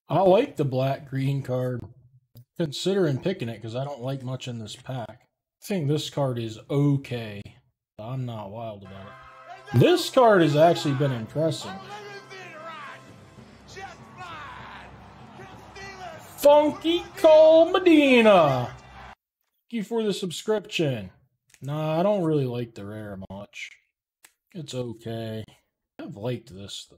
I like the black-green card. Considering picking it because I don't like much in this pack. I think this card is okay. I'm not wild about it. This card has actually been impressive. Funky Cole Medina. Thank you for the subscription. Nah, I don't really like the rare much. It's okay. I've liked this though.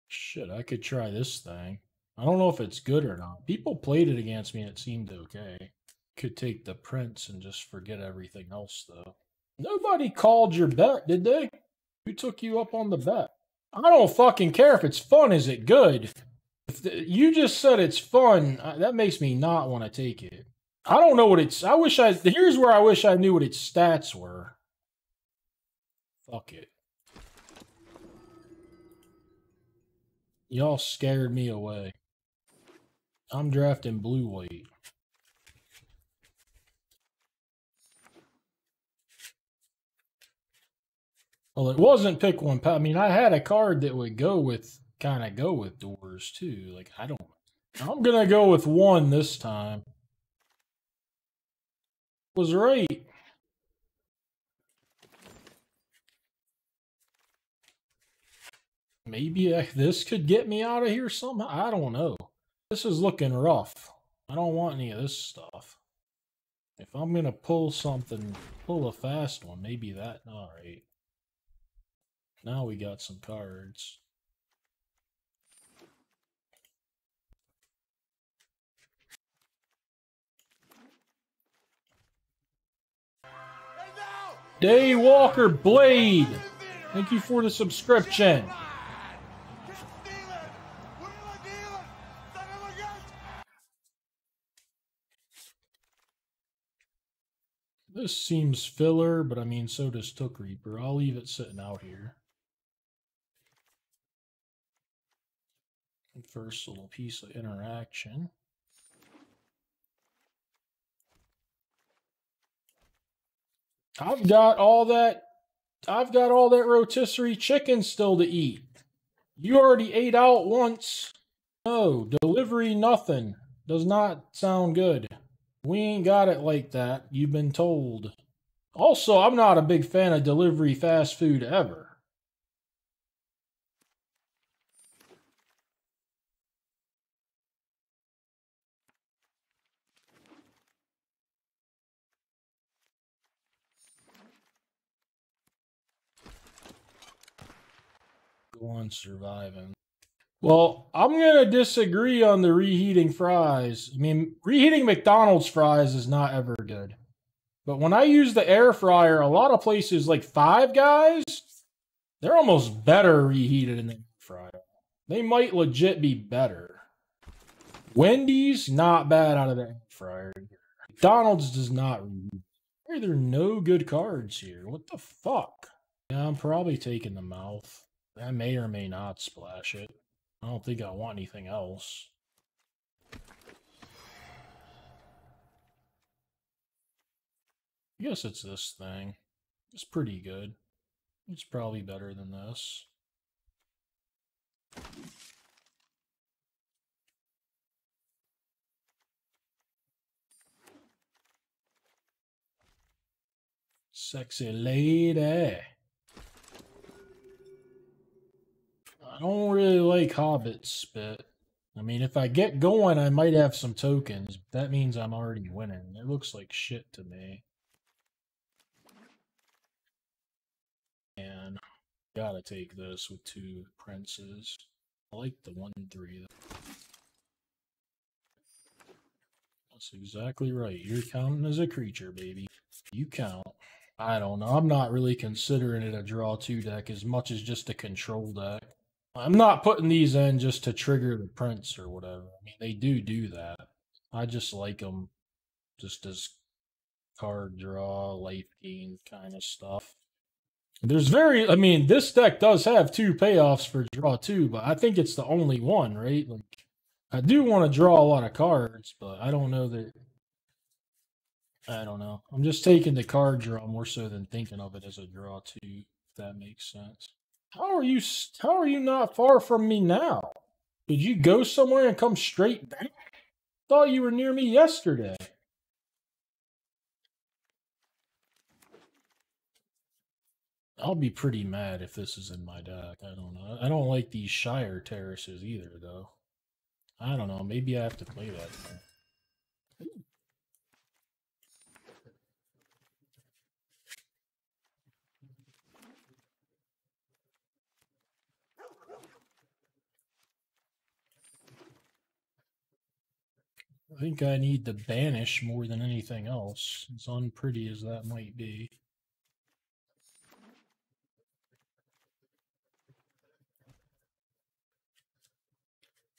Shit, I could try this thing. I don't know if it's good or not. People played it against me and it seemed okay. Could take the prince and just forget everything else though. Nobody called your bet, did they? Who took you up on the bet? I don't fucking care if it's fun. Is it good? You just said it's fun. That makes me not want to take it. I don't know what it's... Here's where I wish I knew what its stats were. Fuck it. Y'all scared me away. I'm drafting blue-white. Well, it wasn't pick one. I mean, I had a card that would go with... kind of go with doors, too. Like, I'm gonna go with one this time. Was right. Maybe this could get me out of here somehow. I don't know. This is looking rough. I don't want any of this stuff. If I'm gonna pull something, pull a fast one, maybe that. Alright. Now we got some cards. Daywalker Blade! Thank you for the subscription. This seems filler, but I mean, so does Took Reaper. I'll leave it sitting out here. First little piece of interaction. I've got all that rotisserie chicken still to eat. You already ate out once. No, delivery nothing. Does not sound good. We ain't got it like that. You've been told. Also, I'm not a big fan of delivery fast food ever. Go on surviving. Well, I'm going to disagree on the reheating fries. I mean, reheating McDonald's fries is not ever good. But when I use the air fryer, a lot of places like Five Guys, they're almost better reheated in the air fryer. They might legit be better. Wendy's, not bad out of the air fryer. McDonald's does not reheat. Why are there no good cards here? What the fuck? Yeah, I'm probably taking the mouth. I may or may not splash it. I don't think I want anything else. I guess it's this thing. It's pretty good. It's probably better than this. Sexy lady. I don't really like Hobbit spit. I mean, if I get going, I might have some tokens. But that means I'm already winning. It looks like shit to me. And gotta take this with two princes. I like the 1-3. That's exactly right. You're counting as a creature, baby. You count. I don't know. I'm not really considering it a draw 2 deck as much as just a control deck. I'm not putting these in just to trigger the prince or whatever. I mean, they do that. I just like them just as card draw, life gain kind of stuff. I mean, this deck does have 2 payoffs for draw 2, but I think it's the only one, right? Like, I do want to draw a lot of cards, but I don't know that... I don't know. I'm just taking the card draw more so than thinking of it as a draw 2, if that makes sense. How are you not far from me now? Did you go somewhere and come straight back? Thought you were near me yesterday. I'll be pretty mad if this is in my deck. I don't know. I don't like these Shire Terraces either, though. I don't know. Maybe I have to play that thing. I think I need to banish more than anything else, as unpretty as that might be.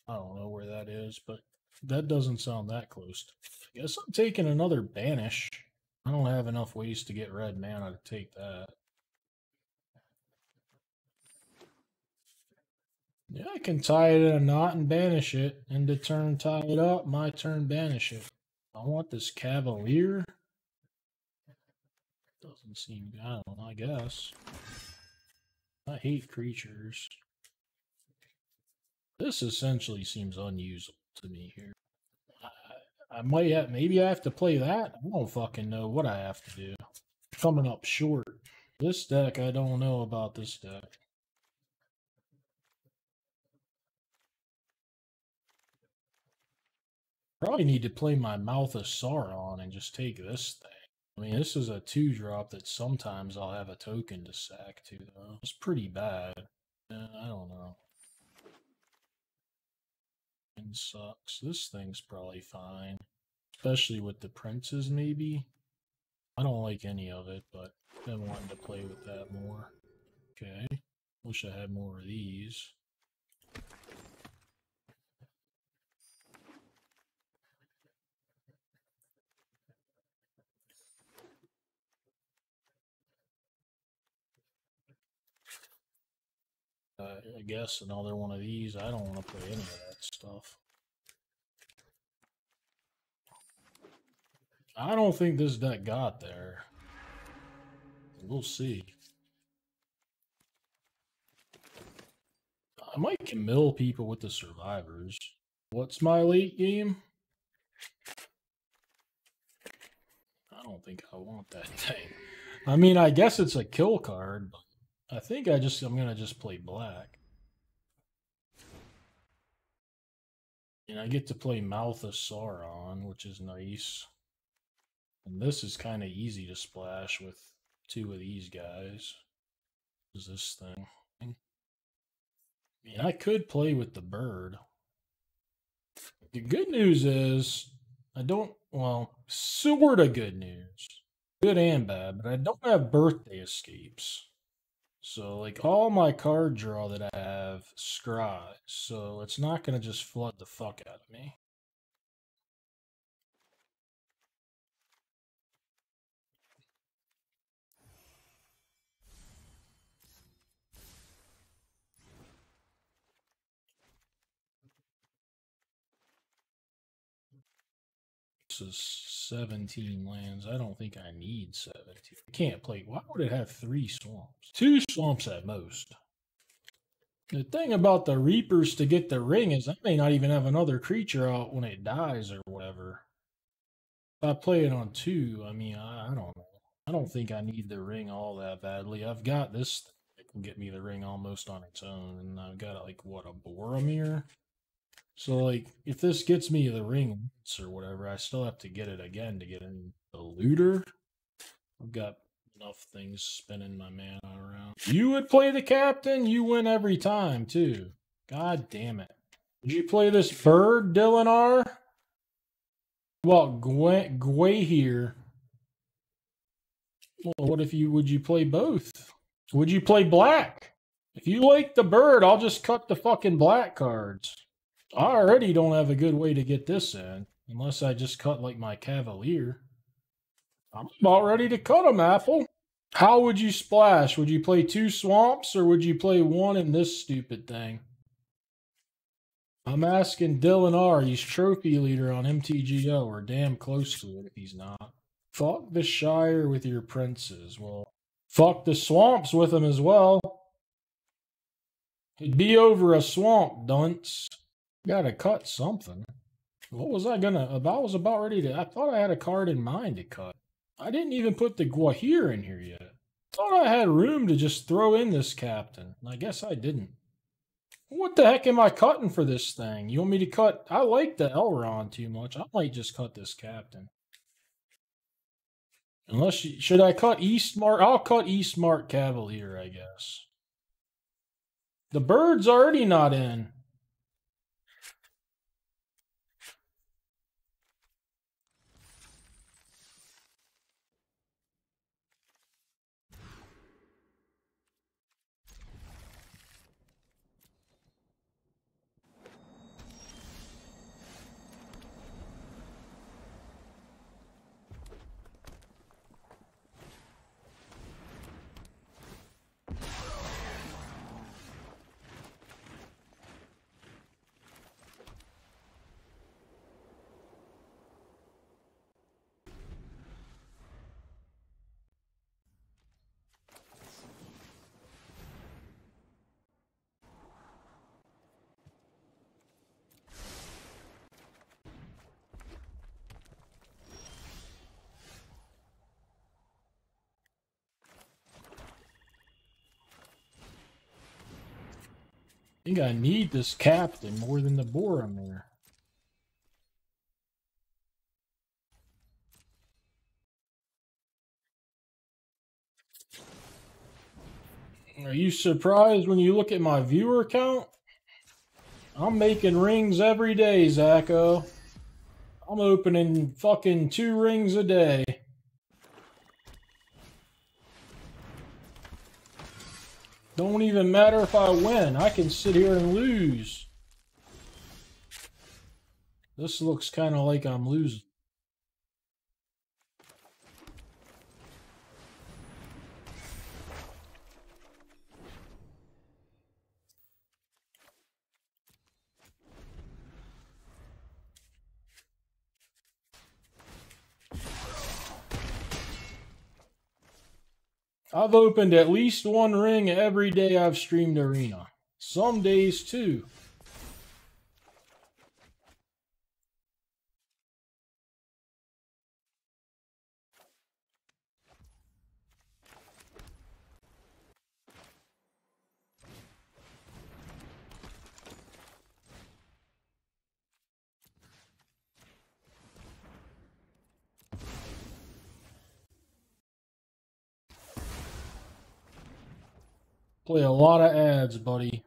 I don't know where that is, but that doesn't sound that close. I guess I'm taking another banish. I don't have enough ways to get red mana to take that. Yeah, I can tie it in a knot and banish it. End of turn, tie it up. My turn, banish it. I want this Cavalier. Doesn't seem, I don't know, I guess. I hate creatures. This essentially seems unusable to me here. I might have, maybe I have to play that. I don't fucking know what I have to do. Coming up short. This deck, I don't know about this deck. Probably need to play my Mouth of Sauron and just take this thing. I mean, this is a 2-drop that sometimes I'll have a token to sack to, though. It's pretty bad. I don't know. It sucks. This thing's probably fine. Especially with the princes, maybe. I don't like any of it, but I've been wanting to play with that more. Okay. Wish I had more of these. I guess another one of these. I don't want to play any of that stuff. I don't think this deck got there. We'll see. I might can mill people with the survivors. What's my late game? I don't think I want that thing. I mean, I guess it's a kill card, but I think I'm gonna just play black. And I get to play Mouth of Sauron, which is nice. And this is kind of easy to splash with 2 of these guys. Is this thing? I mean, I could play with the bird. The good news is, sort of good news. Good and bad, but I don't have birthday escapes. So, like, all my card draw that I have scries, so it's not going to just flood the fuck out of me. This is 17 lands. I don't think I need 17. I can't play. Why would it have 3 swamps? 2 swamps at most. The thing about the Reapers to get the ring is I may not even have another creature out when it dies or whatever. If I play it on 2, I mean, I don't know. I don't think I need the ring all that badly. I've got this thing that can get me the ring almost on its own, and I've got, like, what, a Boromir? So, like, if this gets me the ring once or whatever, I still have to get it again to get in the looter. I've got enough things spinning my mana around. You would play the captain, you win every time, too. God damn it. Would you play this bird, Dylan R? Well, Gway here. Well, would you play both? Would you play black? If you like the bird, I'll just cut the fucking black cards. I already don't have a good way to get this in, unless I just cut like my Cavalier. I'm about ready to cut them, Apple. How would you splash? Would you play 2 swamps, or would you play 1 in this stupid thing? I'm asking Dylan R. He's trophy leader on MTGO, or damn close to it if he's not. Fuck the Shire with your princes. Well, fuck the swamps with them as well. It'd be over a swamp, dunce. Gotta cut something. What was I gonna... I was about ready to... I thought I had a card in mind to cut. I didn't even put the Guahir in here yet. Thought I had room to just throw in this captain. I guess I didn't. What the heck am I cutting for this thing? You want me to cut... I like the Elrond too much. I might just cut this captain. Unless you... Should I cut Eastmark? I'll cut Eastmark Cavalier, I guess. The bird's already not in. I think I need this captain more than the Boromir. Are you surprised when you look at my viewer count? I'm making rings every day, Zacho. I'm opening fucking 2 rings a day. Don't even matter if I win. I can sit here and lose. This looks kind of like I'm losing. I've opened at least 1 ring every day I've streamed Arena. Some days 2. Play a lot of ads, buddy.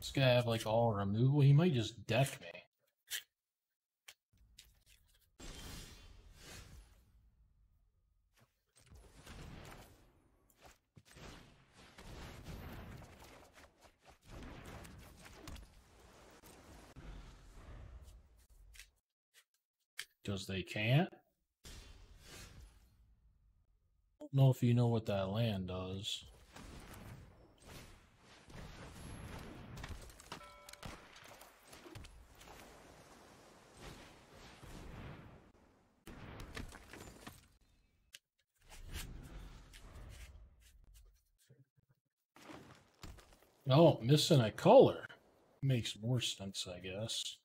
This guy have like all removal. He might just deck me. Because they can't. I don't know if you know what that land does. Oh, missing a color. Makes more sense, I guess.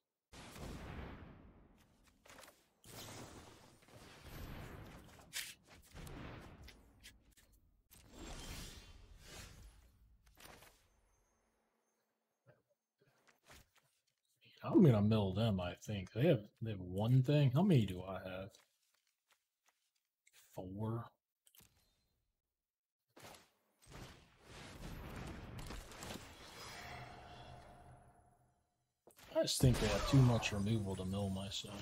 I'm gonna mill them, I think. They have one thing. How many do I have? 4. I just think they have too much removal to mill myself.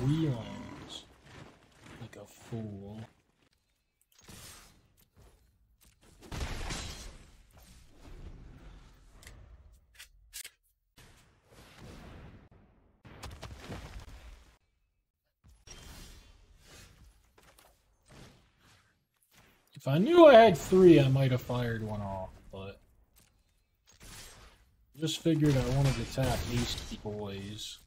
3 lands. Like a fool. If I knew I had 3, I might have fired one off, but just figured I wanted to tap these boys.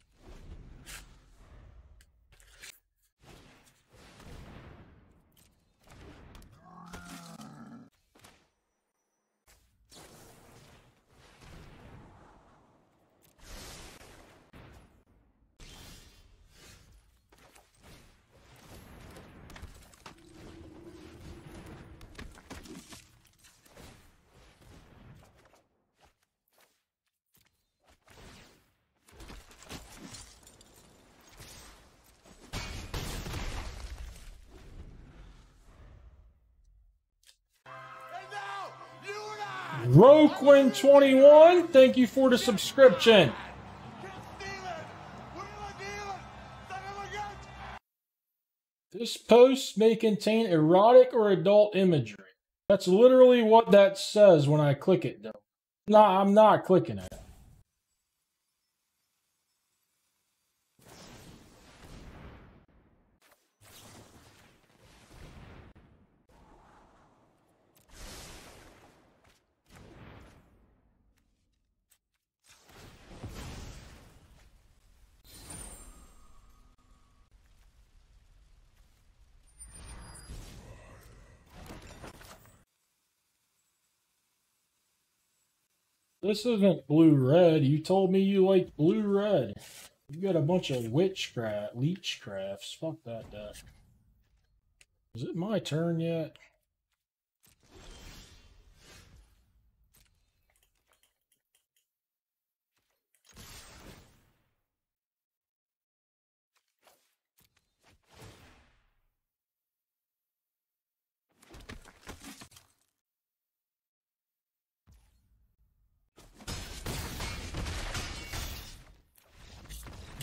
Roquin21, thank you for the subscription. This post may contain erotic or adult imagery. That's literally what that says when I click it, though. No, I'm not clicking it. This isn't blue-red. You told me you liked blue-red. You got a bunch of leechcrafts. Fuck that deck. Is it my turn yet?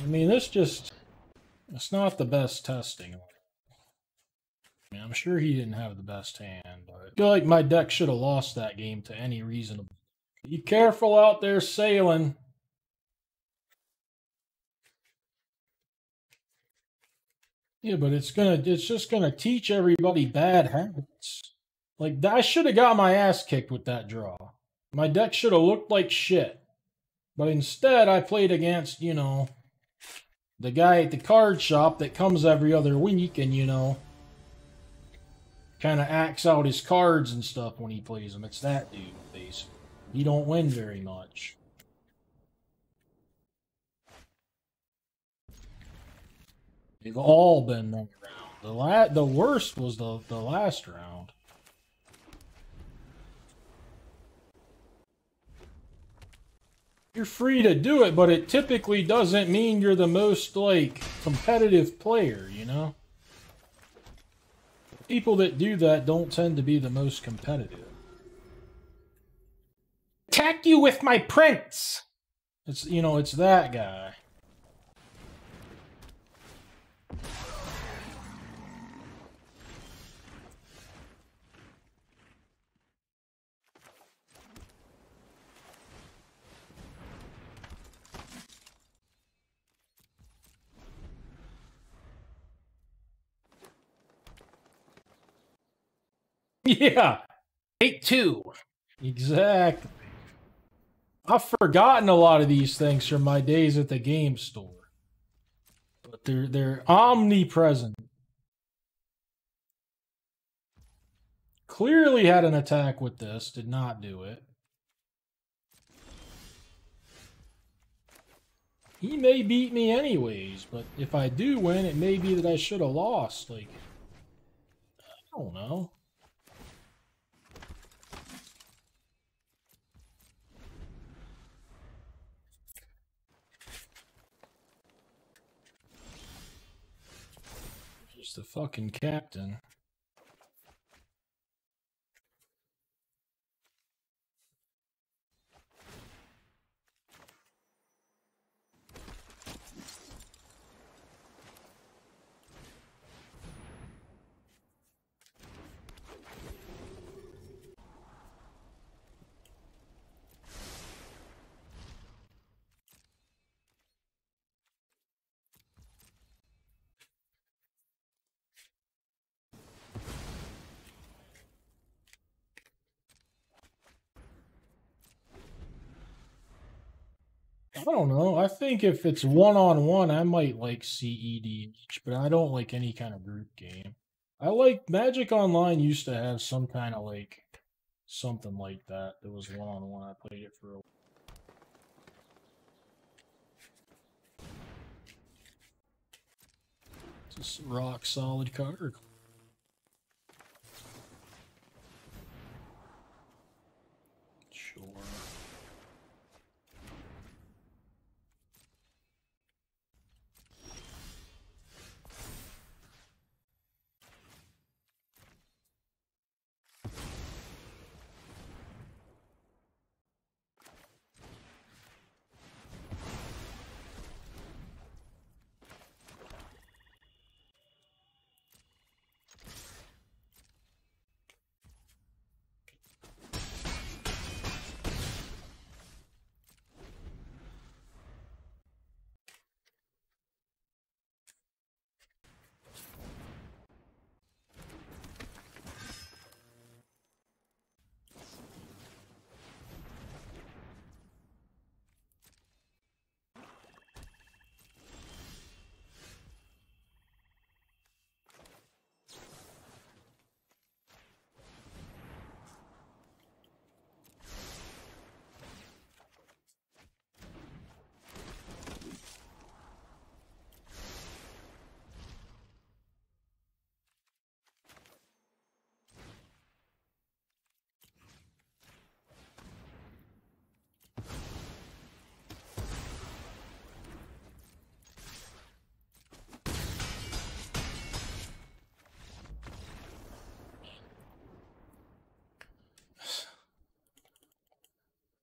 I mean, it's not the best testing. I mean, I'm sure he didn't have the best hand, but I feel like my deck should have lost that game to any reasonable. Be careful out there sailing. Yeah, but it's just gonna teach everybody bad habits. Like, I should have got my ass kicked with that draw. My deck should have looked like shit. But instead, I played against, you know, the guy at the card shop that comes every other week and, you know, kind of acts out his cards and stuff when he plays them. It's that dude, basically. He don't win very much. They've all been that round. The worst was the last round. You're free to do it, but it typically doesn't mean you're the most, like, competitive player, you know? People that do that don't tend to be the most competitive. Attack you with my prince! It's, you know, it's that guy. Yeah, take 2. Exactly. I've forgotten a lot of these things from my days at the game store, but they're omnipresent. Clearly had an attack with this, did not do it. He may beat me anyways, but if I do win, it may be that I should have lost. Like, I don't know. Just the fucking captain. I don't know. I think if it's one-on-one, I might like CEDH, but I don't like any kind of group game. I like Magic Online used to have some kind of like something like that. That was one-on-one. I played it for a while. Just rock solid card. Sure.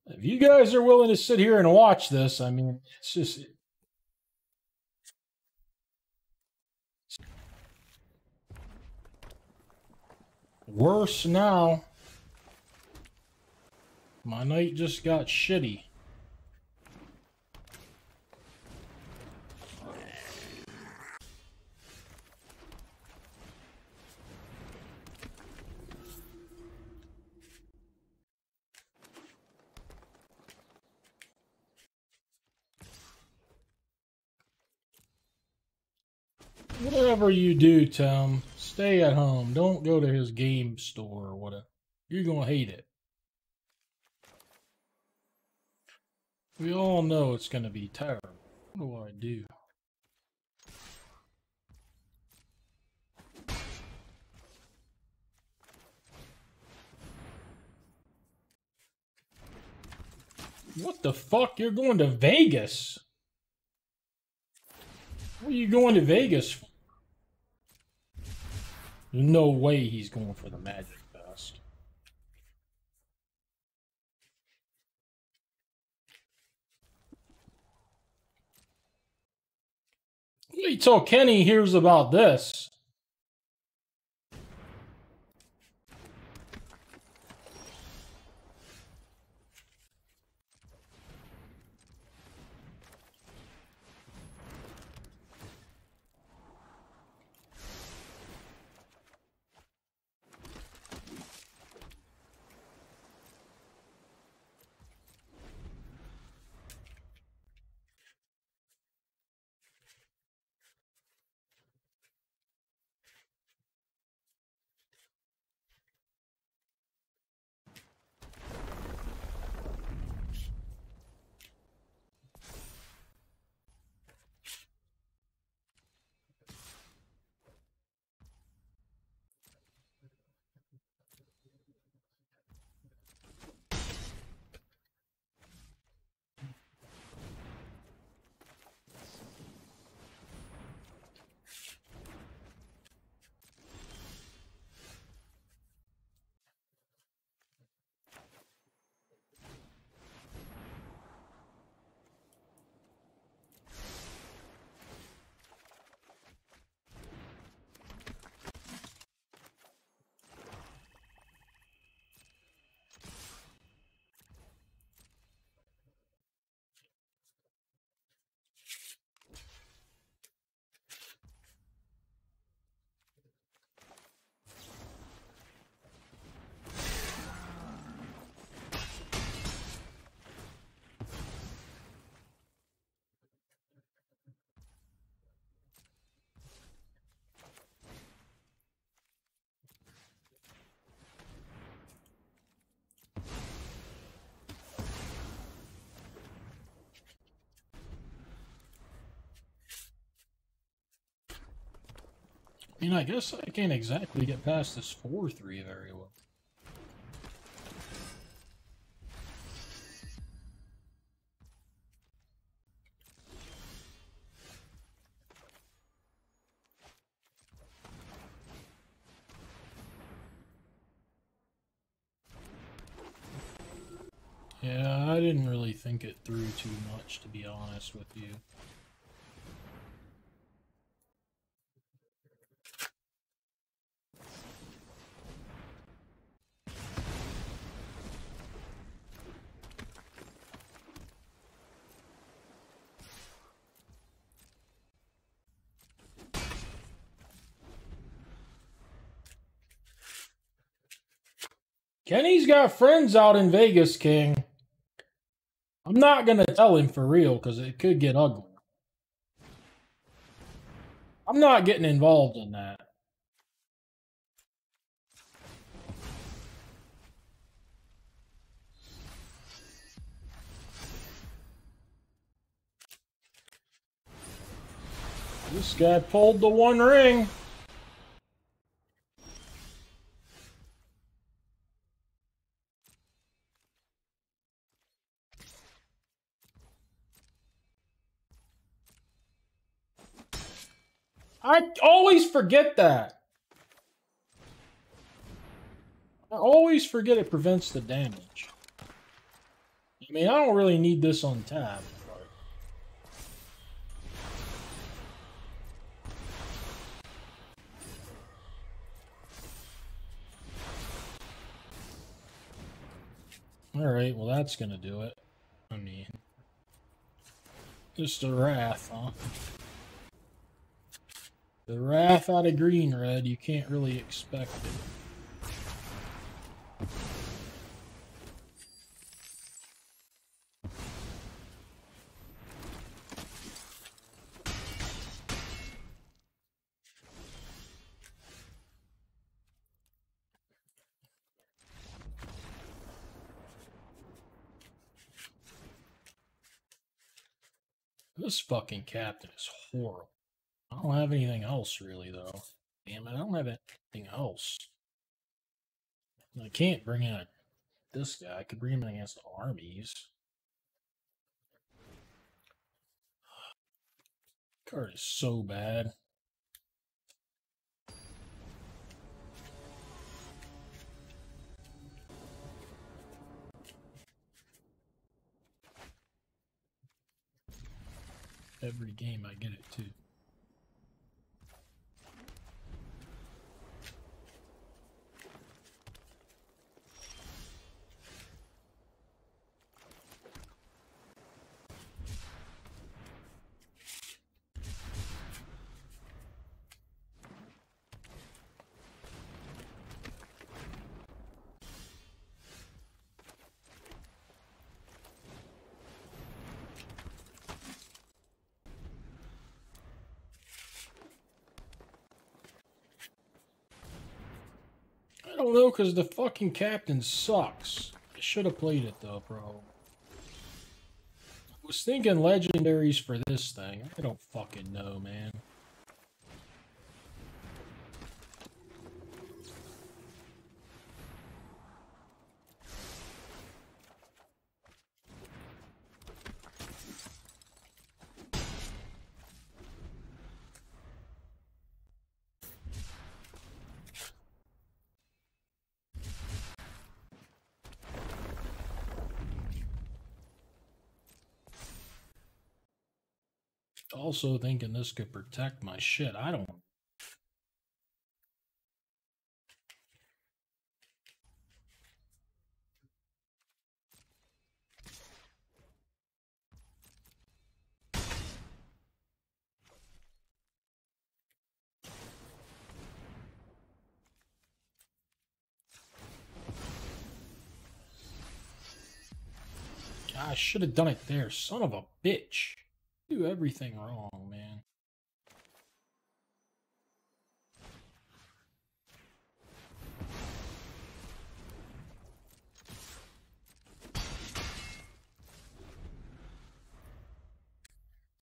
If you guys are willing to sit here and watch this, I mean, it's just worse now. My night just got shitty. Whatever you do, Tim, stay at home. Don't go to his game store or whatever. You're going to hate it. We all know it's going to be terrible. What do I do? What the fuck? You're going to Vegas? What are you going to Vegas for? There's no way he's going for the Magic Fest. Wait till Kenny hears about this. I mean, I guess I can't exactly get past this 4-3 very well. Yeah, I didn't really think it through too much, to be honest with you. Kenny's got friends out in Vegas, King. I'm not going to tell him for real because it could get ugly. I'm not getting involved in that. This guy pulled the one ring. I always forget that. I always forget it prevents the damage. I mean, I don't really need this on tap. Alright, well that's gonna do it. I mean, just a wrath, huh? The wrath out of green red, you can't really expect it. This fucking captain is horrible. I don't have anything else really, though. Damn it, I don't have anything else. I can't bring in this guy. I could bring him in against armies. Card is so bad. Every game I get it too. I don't know, because the fucking captain sucks. I should have played it, though, bro. I was thinking legendaries for this thing. I don't fucking know, man. Also thinking this could protect my shit. I don't. I should have done it there. Son of a bitch. Do everything wrong, man.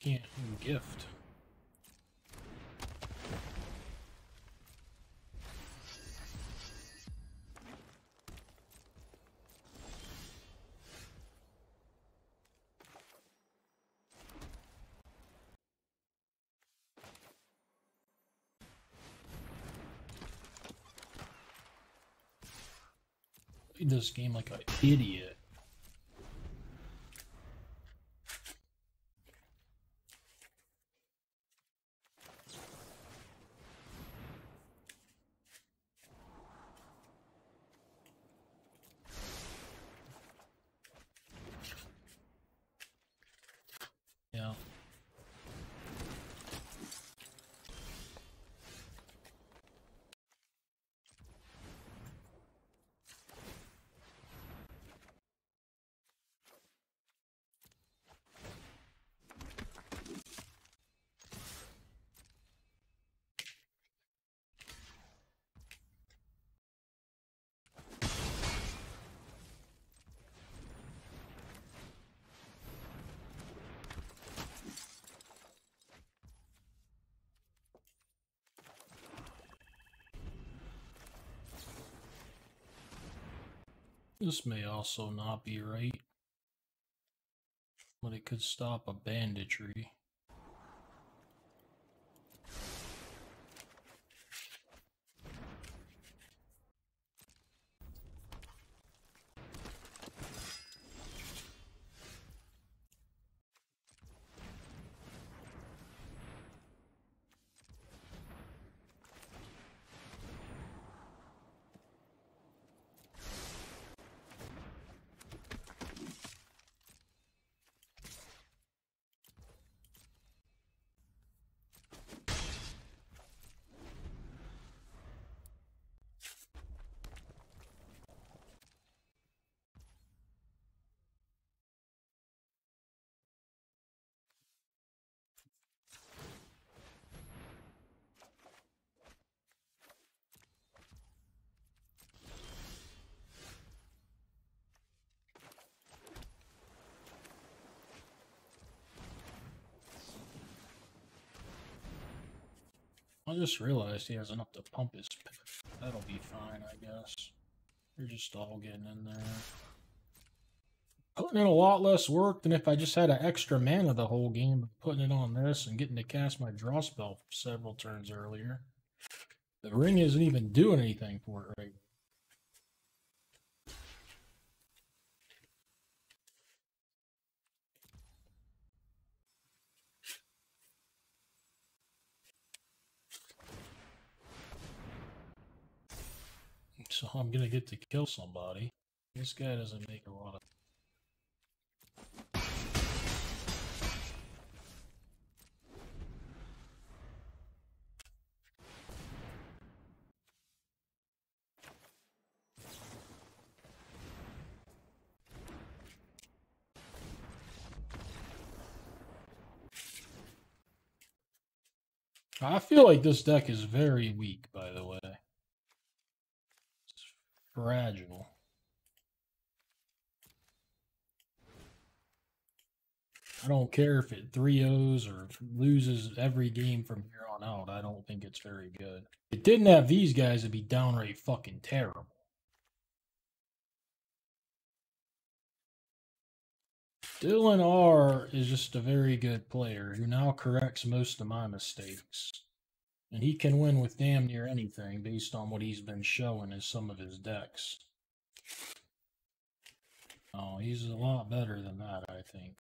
Can't even gift. played this game like an idiot. Yeah. This may also not be right, but it could stop a banditry. I just realized he has enough to pump his pick. That'll be fine, I guess. You're just all getting in there. Putting in a lot less work than if I just had an extra mana the whole game, but putting it on this and getting to cast my draw spell several turns earlier. The ring isn't even doing anything for it right now. So I'm gonna get to kill somebody. This guy doesn't make a lot of... I feel like this deck is very weak, by the way. It's fragile. I don't care if it 3-0s or loses every game from here on out. I don't think it's very good. If it didn't have these guys, it'd be downright fucking terrible. Dylan R is just a very good player who now corrects most of my mistakes. And he can win with damn near anything based on what he's been showing in some of his decks. Oh, he's a lot better than that, I think.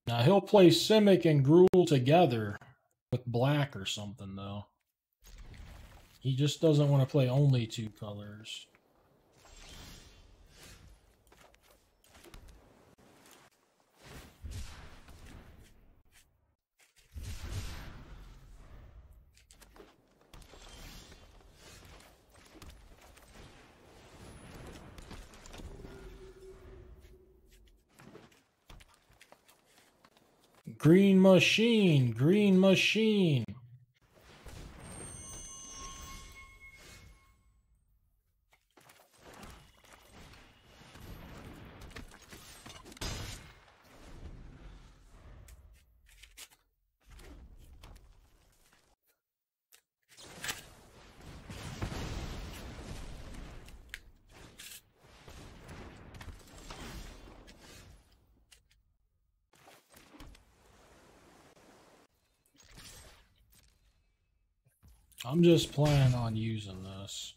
Now he'll play Simic and Gruul together with black or something, though. He just doesn't want to play only two colors. Green machine, green machine. I'm just planning on using this.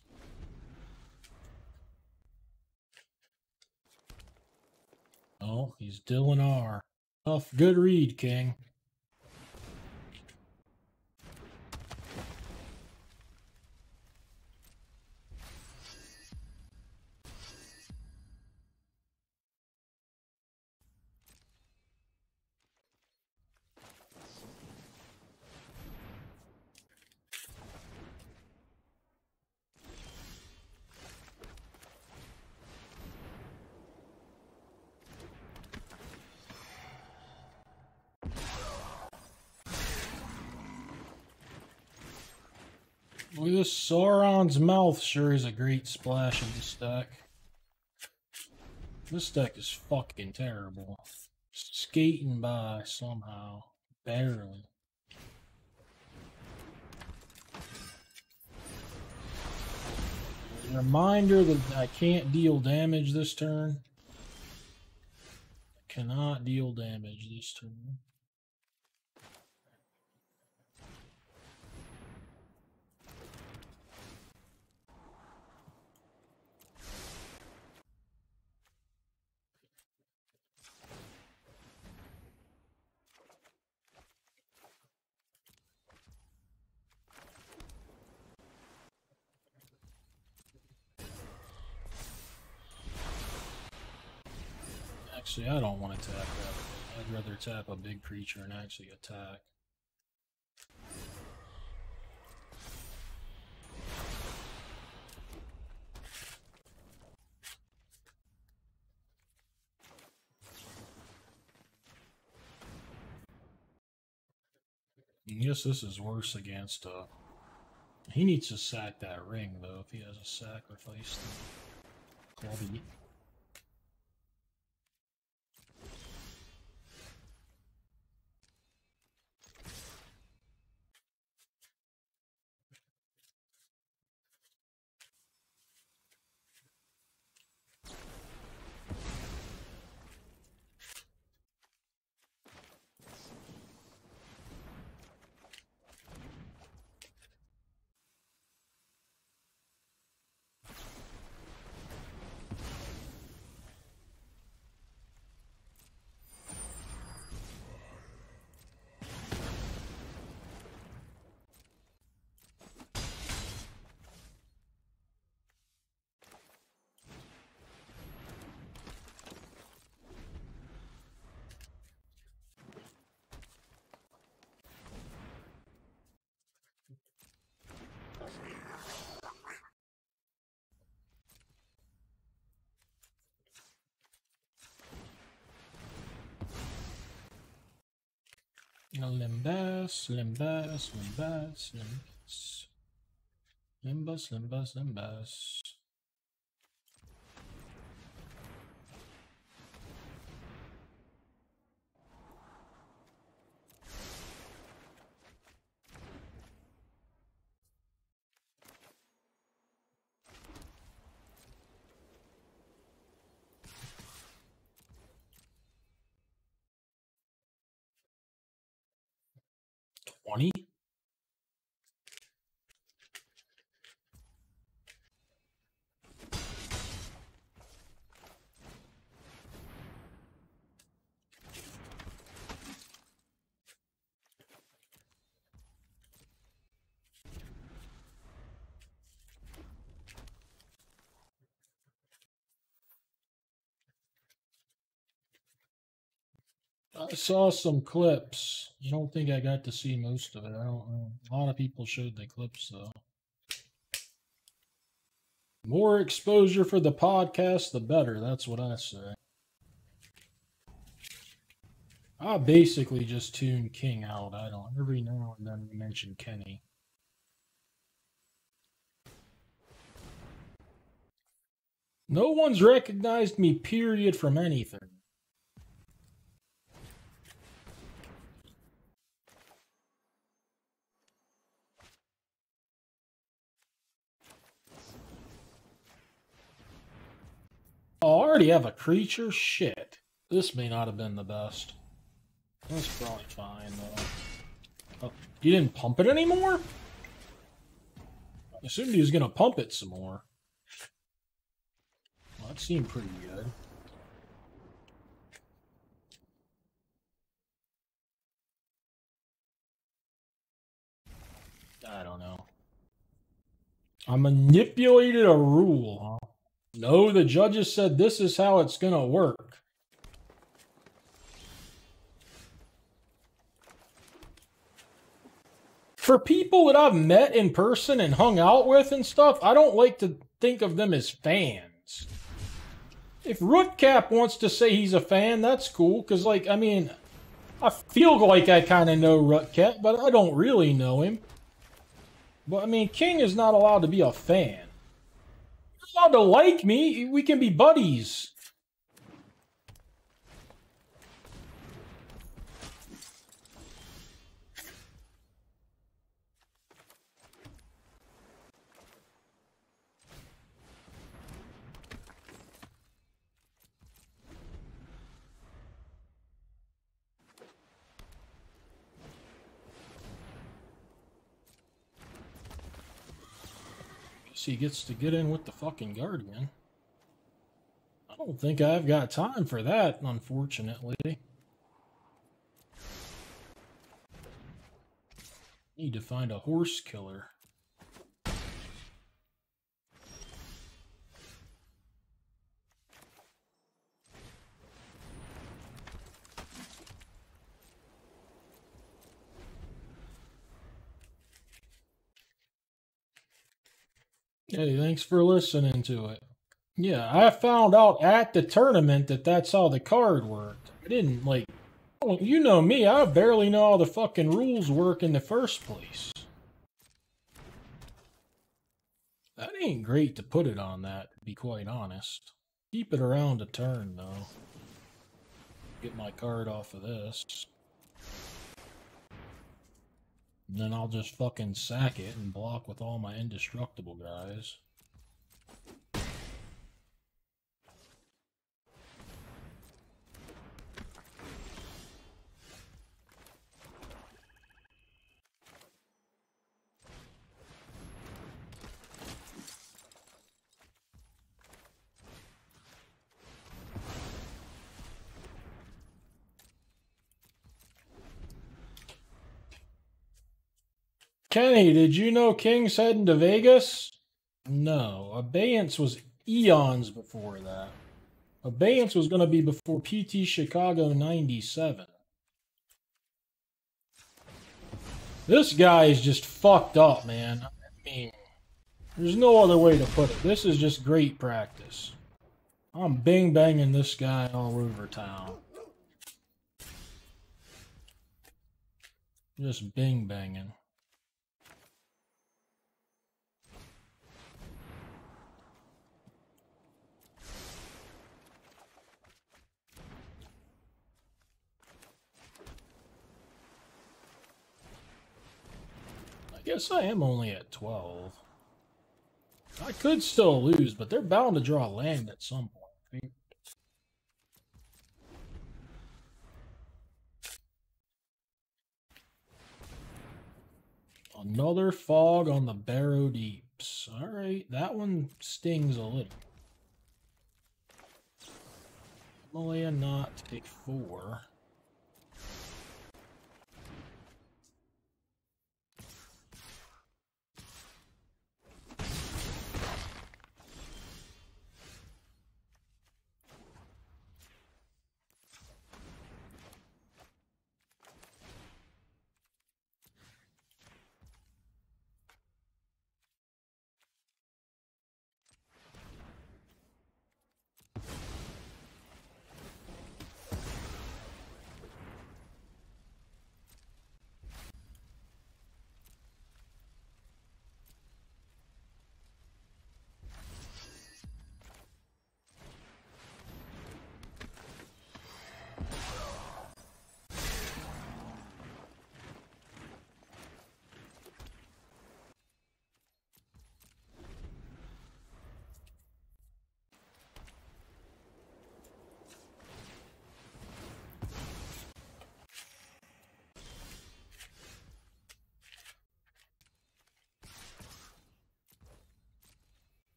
Oh, he's Dylan R. Tough, good read, King. Look at this Sauron's Mouth sure is a great splash in this deck. This deck is fucking terrible. Skating by somehow. Barely. A reminder that I can't deal damage this turn. I cannot deal damage this turn. Actually, I don't want to tap that. I'd rather tap a big creature and actually attack. I guess this is worse against he needs to sack that ring though if he has a sacrifice clubby. Limbus, Limbus, Limbus, Limbus. Limbus, Limbus, Limbus. $20? I saw some clips. I don't think I got to see most of it. I don't know. A lot of people showed the clips though. More exposure for the podcast, the better. That's what I say. I basically just tune King out. I don't. Every now and then we mention Kenny. No one's recognized me, period, from anything. Oh, I already have a creature? Shit. This may not have been the best. That's probably fine, though. Oh, you didn't pump it anymore? Assumed he was going to pump it some more. Well, that seemed pretty good. I don't know. I manipulated a rule, huh? No, the judges said this is how it's going to work. For people that I've met in person and hung out with and stuff, I don't like to think of them as fans. If Rootcap wants to say he's a fan, that's cool. Because, like, I mean, I feel like I kind of know Rootcap, but I don't really know him. But, I mean, King is not allowed to be a fan. He's allowed to like me. We can be buddies. He gets to get in with the fucking Guardian. I don't think I've got time for that, unfortunately. Need to find a horse killer. Hey, thanks for listening to it. Yeah, I found out at the tournament that that's how the card worked. I didn't, like... Oh, you know me, I barely know how the fucking rules work in the first place. That ain't great to put it on that, to be quite honest. Keep it around a turn, though. Get my card off of this. And then I'll just fucking sack it and block with all my indestructible guys. Kenny, did you know King's heading to Vegas? No, Abeyance was eons before that. Abeyance was going to be before PT Chicago 97. This guy is just fucked up, man. I mean, there's no other way to put it. This is just great practice. I'm bing-banging this guy all over town. Just bing-banging. I guess I am only at 12. I could still lose, but they're bound to draw land at some point. Another fog on the Barrow Deeps. Alright, that one stings a little. Malaya not take 4.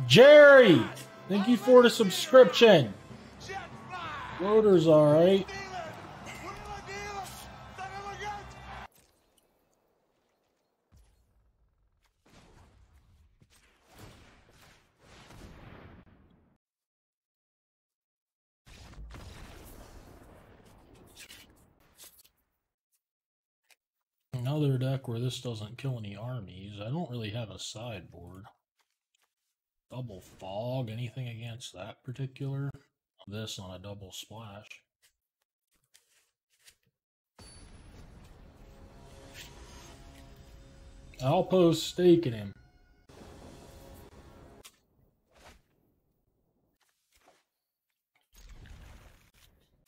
Jerry, thank you for the subscription. Loader's alright. Another deck where this doesn't kill any armies. I don't really have a sideboard. Double fog, anything against that particular? This on a double splash. I'll post staking him.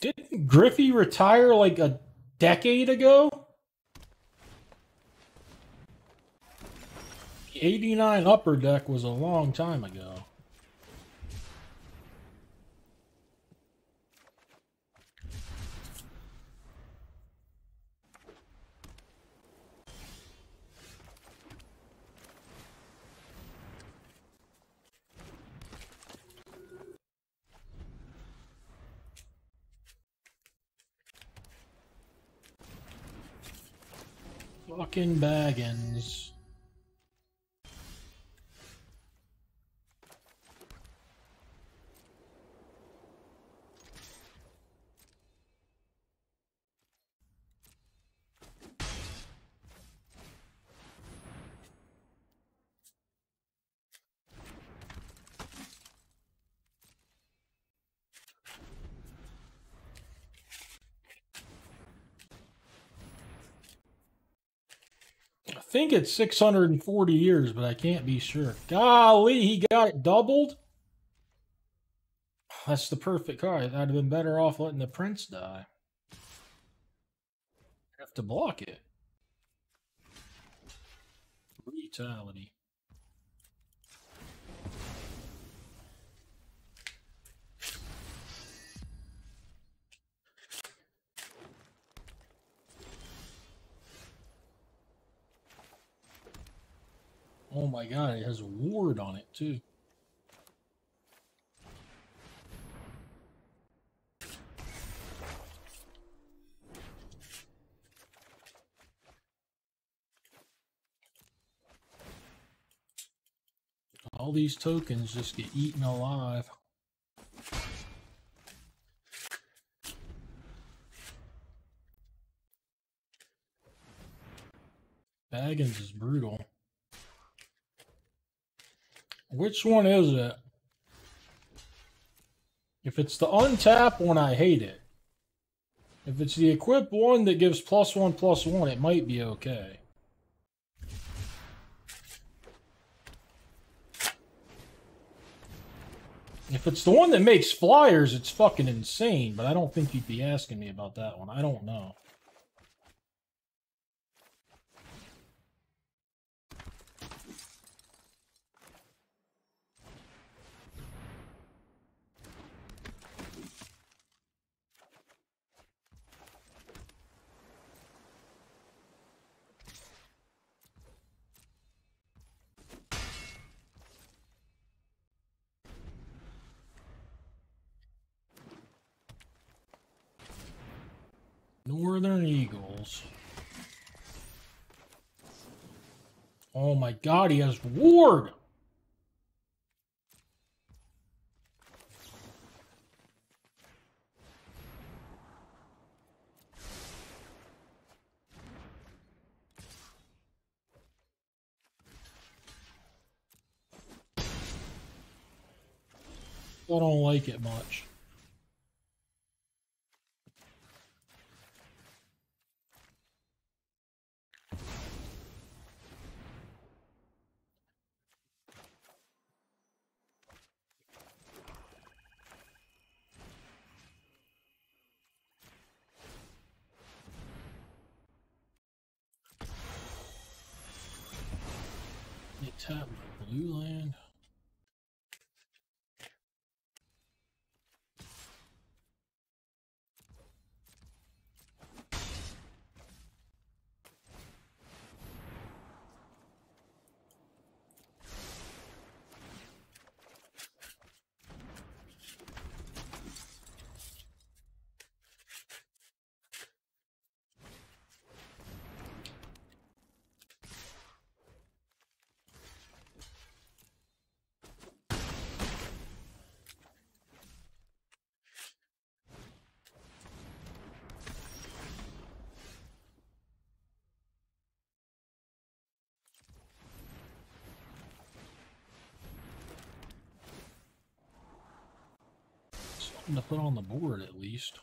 Didn't Griffey retire like a decade ago? 89 upper deck was a long time ago. Fucking Baggins. I think it's 640 years, but I can't be sure. Golly, he got it doubled? That's the perfect card. I'd have been better off letting the prince die. I have to block it. Brutality. Oh my god, it has a ward on it too. All these tokens just get eaten alive. Baggins is brutal. Which one is it? If it's the untap one, I hate it. If it's the equip one that gives +1/+1, it might be okay. If it's the one that makes flyers, it's fucking insane, but I don't think you'd be asking me about that one. I don't know. Northern Eagles. Oh my god, he has ward! I don't like it much. They tap blue land. something to put on the board at least.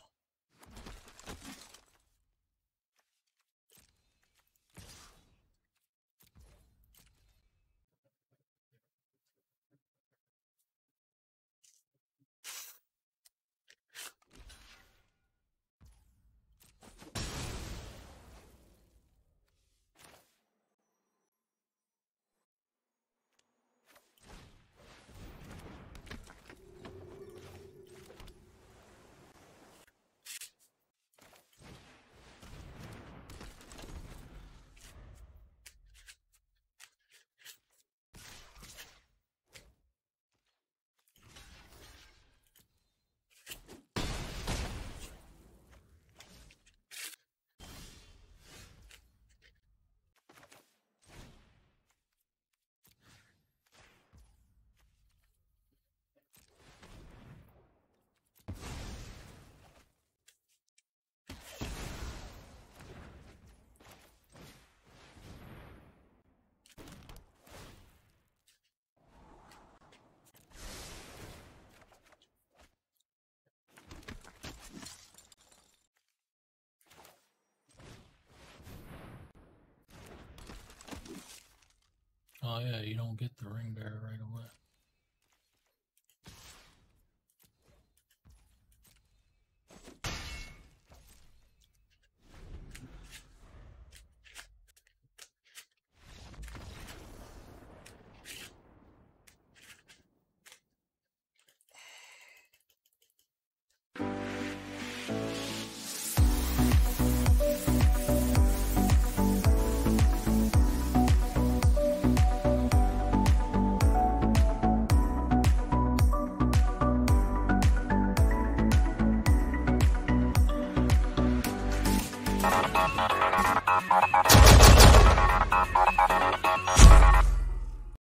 Oh yeah, you don't get the ring bearer right away.